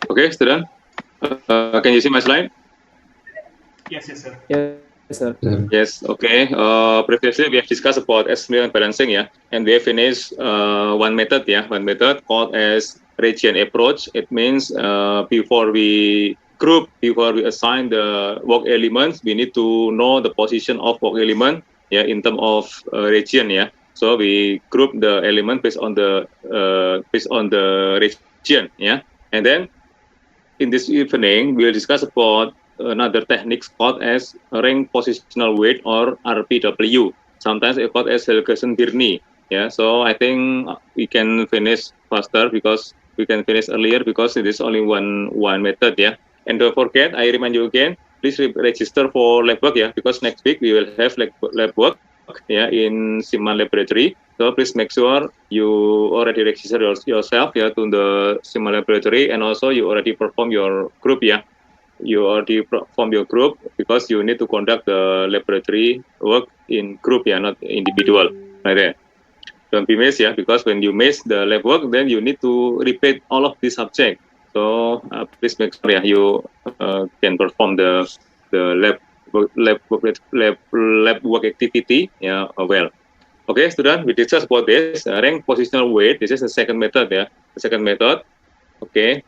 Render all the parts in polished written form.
Okay, student. Can you see my slide? Yes, sir. Yes, sir. Yes. Okay. Previously we have discussed about assembly and balancing, yeah, and we have finished one method, yeah, one method called as region approach. It means before we assign the work elements, we need to know the position of work element, yeah, in terms of region, yeah. So we group the element based on the region, yeah, and then in this evening, we'll discuss about another techniques called as rank positional weight or RPW. Sometimes it's called as Helgesen-Birney. Yeah, so I think we can finish faster because we can finish earlier because it is only one method. Yeah, and don't forget, I remind you again, please register for lab work. Yeah, because next week we will have lab work. Yeah, in Siman Laboratory. So please make sure you already register yourself, yeah, to the Siman Laboratory, and also you already perform your group, yeah. You already perform your group because you need to conduct the laboratory work in group, yeah, not individual, like that. Don't be missed, yeah, because when you miss the lab work, then you need to repeat all of these subject. So please make sure, yeah, you can perform the lab work activity, yeah, well. Okay, student, we discussed about this rank positional weight. This is the second method, yeah. The second method. Okay,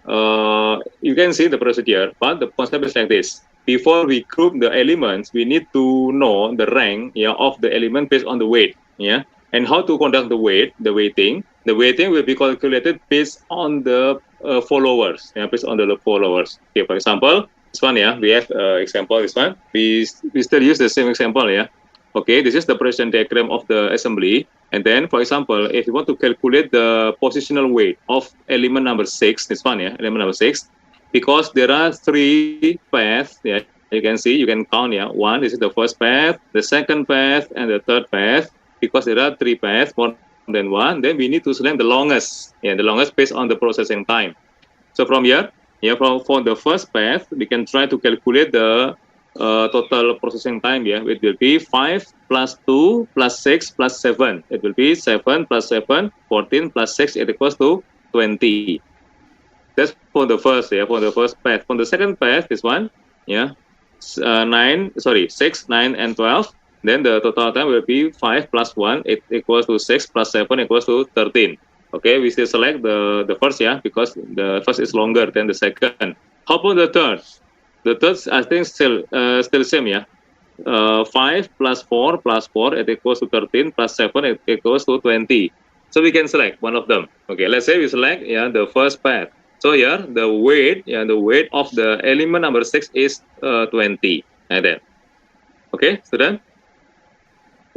you can see the procedure, but the concept is like this. Before we group the elements, we need to know the rank, yeah, of the element based on the weight, yeah, and how to conduct the weighting. The weighting will be calculated based on the followers, yeah, based on the followers. Okay, for example, this one, yeah, we have example. This one, we still use the same example, yeah. Okay, this is the position diagram of the assembly. And then, for example, if you want to calculate the positional weight of element number 6, this one, yeah, element number 6, because there are 3 paths, yeah, you can see, you can count, yeah, 1, this is the first path, the second path, and the third path. Because there are 3 paths, more than 1, then we need to select the longest, yeah, the longest based on the processing time. So from here, yeah, for the first path, we can try to calculate the total processing time. Yeah, it will be 5 plus 2 plus 6 plus 7. It will be 7 plus 7, 14 plus 6, it equals to 20. That's for the first, yeah, for the first path. For the second path, this one, yeah, 6, 9, and 12. Then the total time will be 5 plus 1, it equals to 6 plus 7 equals to 13. Okay, we still select the first, yeah, because the first is longer than the second. How about the third? The third, I think, still same, yeah. 5 plus 4 plus 4, it equals to 13, plus 7, it equals to 20. So we can select one of them. Okay, let's say we select, yeah, the first path. So here, the weight, yeah, the weight of the element number 6 is 20. Like that. Okay, student?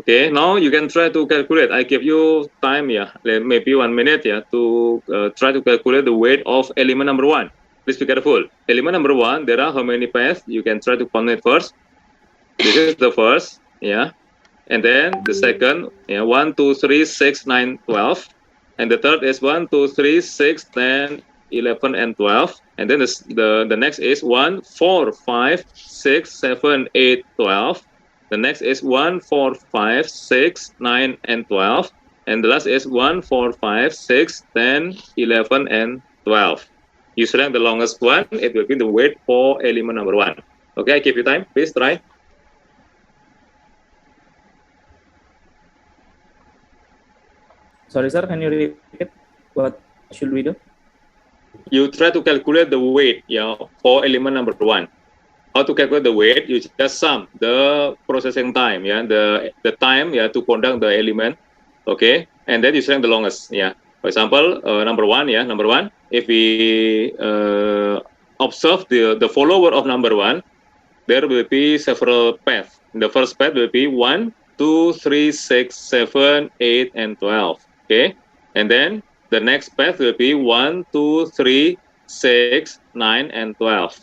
Okay, now you can try to calculate. I give you time, yeah, maybe 1 minute, yeah, to try to calculate the weight of element number 1. Please be careful. Element number 1, there are how many paths? You can try to count it first. This is the first, yeah, and then the second, yeah, 1, 2, 3, 6, 9, 12, and the third is 1, 2, 3, 6, 10, 11, and 12, and then the next is 1, 4, 5, 6, 7, 8, 12. The next is 1, 4, 5, 6, 9, and 12, and the last is 1, 4, 5, 6, 10, 11, and 12. You select the longest one, it will be the weight for element number 1. Okay, I give you time, please try. Sorry, sir. Can you repeat? What should we do? You try to calculate the weight, yeah, for element number 1. How to calculate the weight? You just sum the processing time, yeah, the time, yeah, to conduct the element, okay, and then you select the longest, yeah. For example, number 1, yeah, number 1. If we observe the follower of number 1, there will be several paths. The first path will be 1, 2, 3, 6, 7, 8, and 12. Okay, and then the next path will be 1, 2, 3, 6, 9, and 12.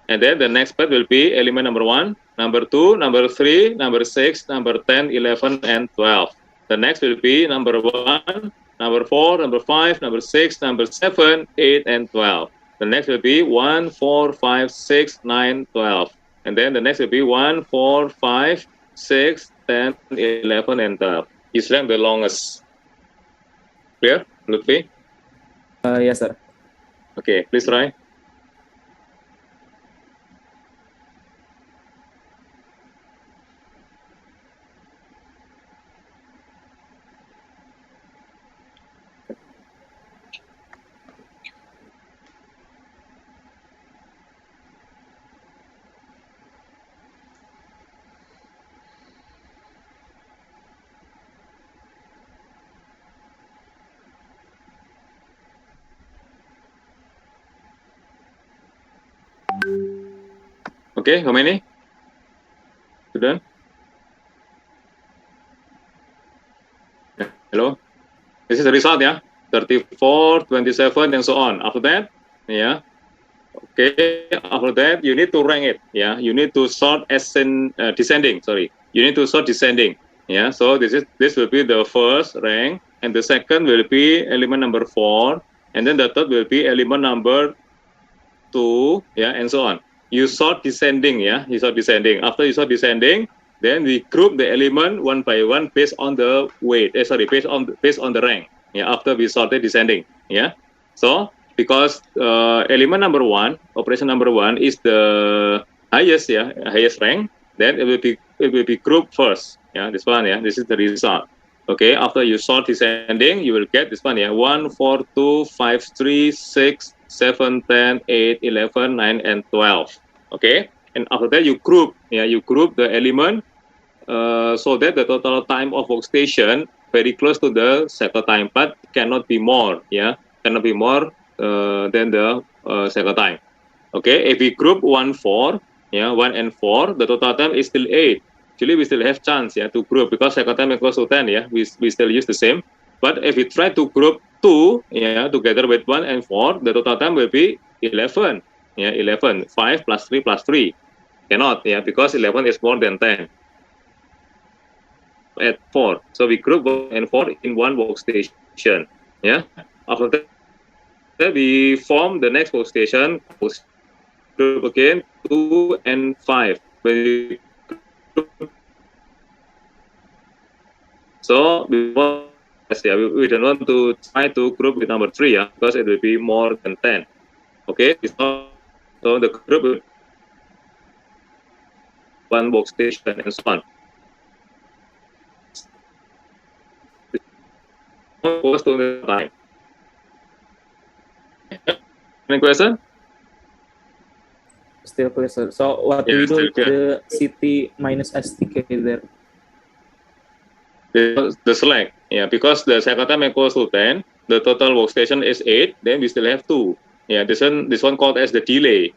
And then the next path will be element number 1, number 2, number 3, number 6, number 10, 11, and 12. The next will be number 1, number 4, number 5, number 6, number 7, 8, and 12. The next will be 1, 4, 5, 6, 9, 12. And then the next will be 1, 4, 5, 6, 10, 11, and 12. You select the longest. Clear, Lutfi? Yes, sir. Okay, please try. Okay, how many? Student? Hello? This is the result, yeah? 34, 27, and so on. After that, yeah. Okay, after that, you need to rank it, yeah. You need to sort descending, sorry. You need to sort descending, yeah. So this will be the first rank, and the second will be element number 4, and then the third will be element number 2, yeah, and so on. You sort descending, yeah. You sort descending. After you sort descending, then we group the element one by one based on the weight. Based on the rank. Yeah, after we sorted descending. Yeah. So because element number 1, operation number 1 is the highest, yeah, highest rank. Then it will be grouped first. Yeah, this one. Yeah, this is the result. Okay. After you sort descending, you will get this one. Yeah, 1, 4, 2, 5, 3, 6, 7, 10, 8, 11, 9, and 12. Okay. And after that, you group. Yeah, you group the element so that the total time of workstation very close to the cycle time, but cannot be more. Yeah, cannot be more than the cycle time. Okay, if we group 1, 4, yeah, 1 and 4, the total time is still 8. Actually, we still have chance, yeah, to group because cycle time equals to 10. Yeah, we still use the same. But if we try to group 2, yeah, together with 1 and 4, the total time will be 11. Yeah, 11. 5 plus 3 plus 3. Cannot, yeah, because 11 is more than 10. At 4. So we group 1 and 4 in one workstation. Yeah. After that, we form the next workstation. Group again 2 and 5. So we don't want to try to group with number 3, yeah, because it will be more than 10. Okay. So the group will one workstation and so on. Goes to the time. Any question? Still clear, sir. So what do Yeah, we do still to the CT minus STK there? The select, yeah, because the cycle time equals to 10, the total workstation is 8, then we still have 2. Yeah, this one called as the delay.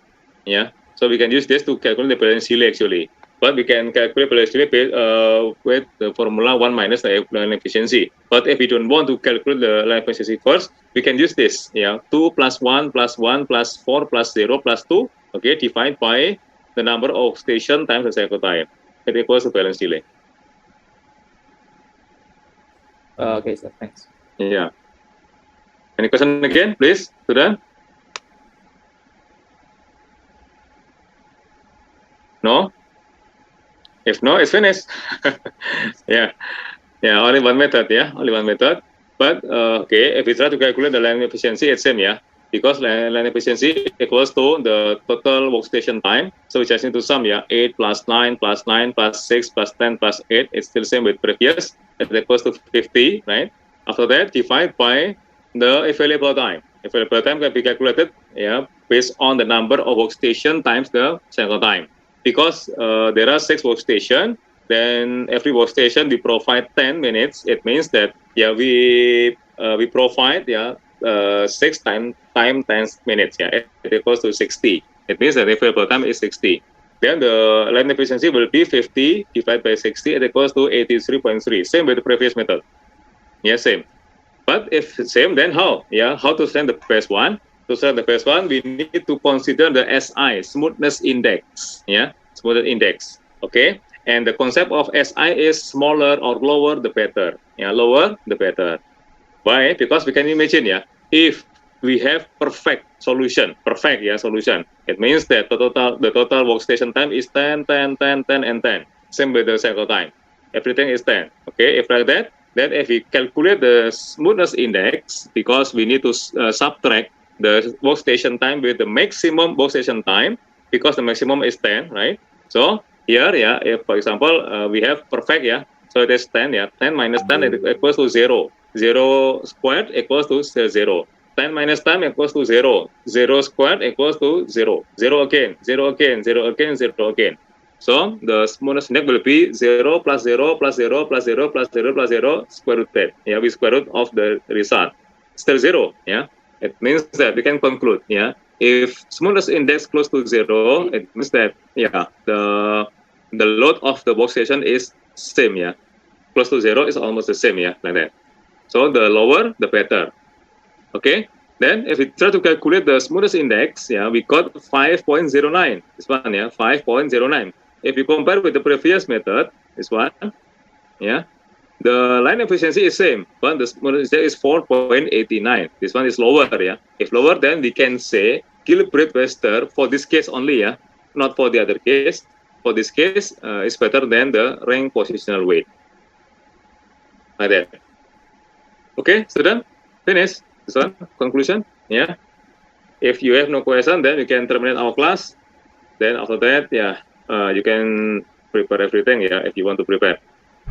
Yeah, so we can use this to calculate the presence delay actually. But we can calculate presence delay with the formula 1 minus the line efficiency. But if we don't want to calculate the line efficiency first, we can use this. Yeah, 2 plus 1 plus 1 plus 4 plus 0 plus 2. Okay, divided by the number of station times the cycle time. It equals to balance delay. Okay, sir. Thanks. Yeah. Any question again, please, student? No? If no, it's finished. Yeah. Yeah, only one method, yeah, only one method. But, okay, if we try to calculate the line efficiency, it's same, yeah, because line efficiency equals to the total workstation time. So we just need to sum, yeah, 8 plus 9 plus 9 plus 6 plus 10 plus 8. It's still same with previous. It equals to 50, right? After that, divide by the available time. Available time can be calculated, yeah, based on the number of workstation times the cycle time. Because there are 6 workstations, then every workstation we provide 10 minutes. It means that, yeah, we provide, yeah, 6 times 10 minutes, yeah, it equals to 60. It means that the available time is 60. Then the line efficiency will be 50 divided by 60. It equals to 83.3. Same with the previous method. Yeah, same. But if same, then how? Yeah, how to send the first one? To send the first one, we need to consider the SI, smoothness index. Yeah, smoothness index. Okay. And the concept of SI is smaller or lower, the better. Yeah, lower, the better. Why? Because we can imagine, yeah, if we have perfect solution, solution, it means that the total workstation time is 10, 10, 10, 10, and 10. Same with the cycle time. Everything is 10. Okay, if like that, then if we calculate the smoothness index, because we need to subtract the workstation time with the maximum workstation time, because the maximum is 10, right? So here, yeah, if for example we have perfect, yeah, so it is 10, yeah, 10 minus 10 equals to 0. 0 squared equals to 0. 10 minus 10 equals to 0. 0 squared equals to 0. 0 again, 0 again, 0 again, 0 again. So the smoothness index will be 0 plus 0 plus 0 plus 0 plus 0 plus 0 square root 10. Yeah, we square root of the result. Still 0. Yeah, it means that we can conclude. Yeah, If smoothness index close to 0, it means that the load of the workstation is same, close to 0 is almost the same, like that. So the lower the better. Okay. Then if we try to calculate the smoothness index, we got 5.09. This one, 5.09. If you compare with the previous method, this one, the line efficiency is same, but the smoothness index is 4.89. This one is lower, If lower, then we can say Gilbert Wester for this case only, not for the other case. For this case, is better than the rank positional weight. Like that. Okay, student, finish. This one, conclusion, If you have no question, then you can terminate our class. Then after that, you can prepare everything, if you want to prepare.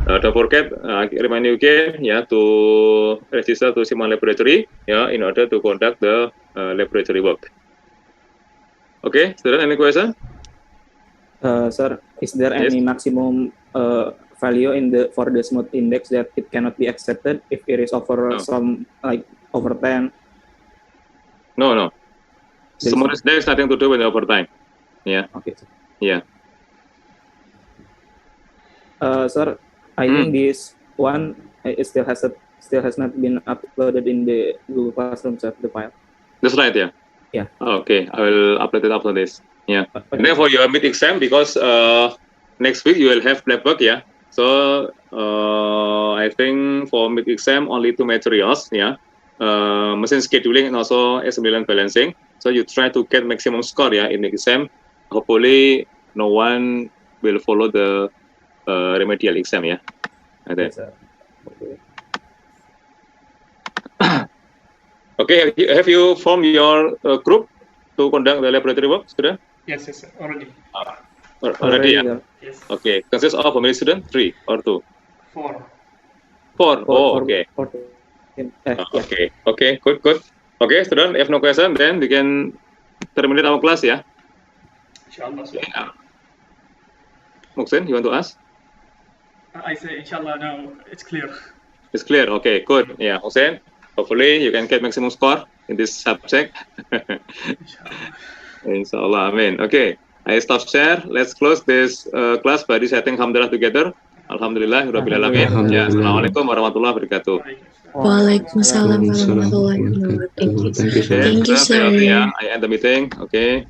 Don't forget, I remind you again, to register to Simon Laboratory, in order to conduct the laboratory work. Okay, student, any question? Sir, is there any maximum value for the smooth index that it cannot be accepted if it is over some over 10? No. Smoothness index nothing to do with overtime. Okay. Yeah. Sir, I think this one it still has not been uploaded in the Google Classroom, sir, the file. That's right, Yeah. Okay, I will upload it after this. And then for your mid exam, because next week you will have lab work, So I think for mid exam only 2 materials, machine scheduling and also assembly line balancing. So you try to get maximum score, in the exam. Hopefully no one will follow the remedial exam, Like that. Yes, sir. Okay, have you formed your group to conduct the laboratory work, student? Yes, sir. Already. Already, Yes. Okay, consists of how many students? 3 or 2? 4. 4. Okay. Okay, good. Okay, student, if no question, then we can terminate our class, Inshallah, sir. Muhsin, you want to ask? I say, inshallah, now it's clear. It's clear. Okay, good. Hussein, hopefully you can get maximum score in this subject. Inshallah, amen. Okay, I stop share. Let's close this class by reciting Alhamdulillah together. Alhamdulillah, Rabbil Alamin. Assalamualaikum warahmatullahi wabarakatuh. Waalaikumsalam warahmatullahi wabarakatuh. Thank you, sir. I end the meeting. Okay.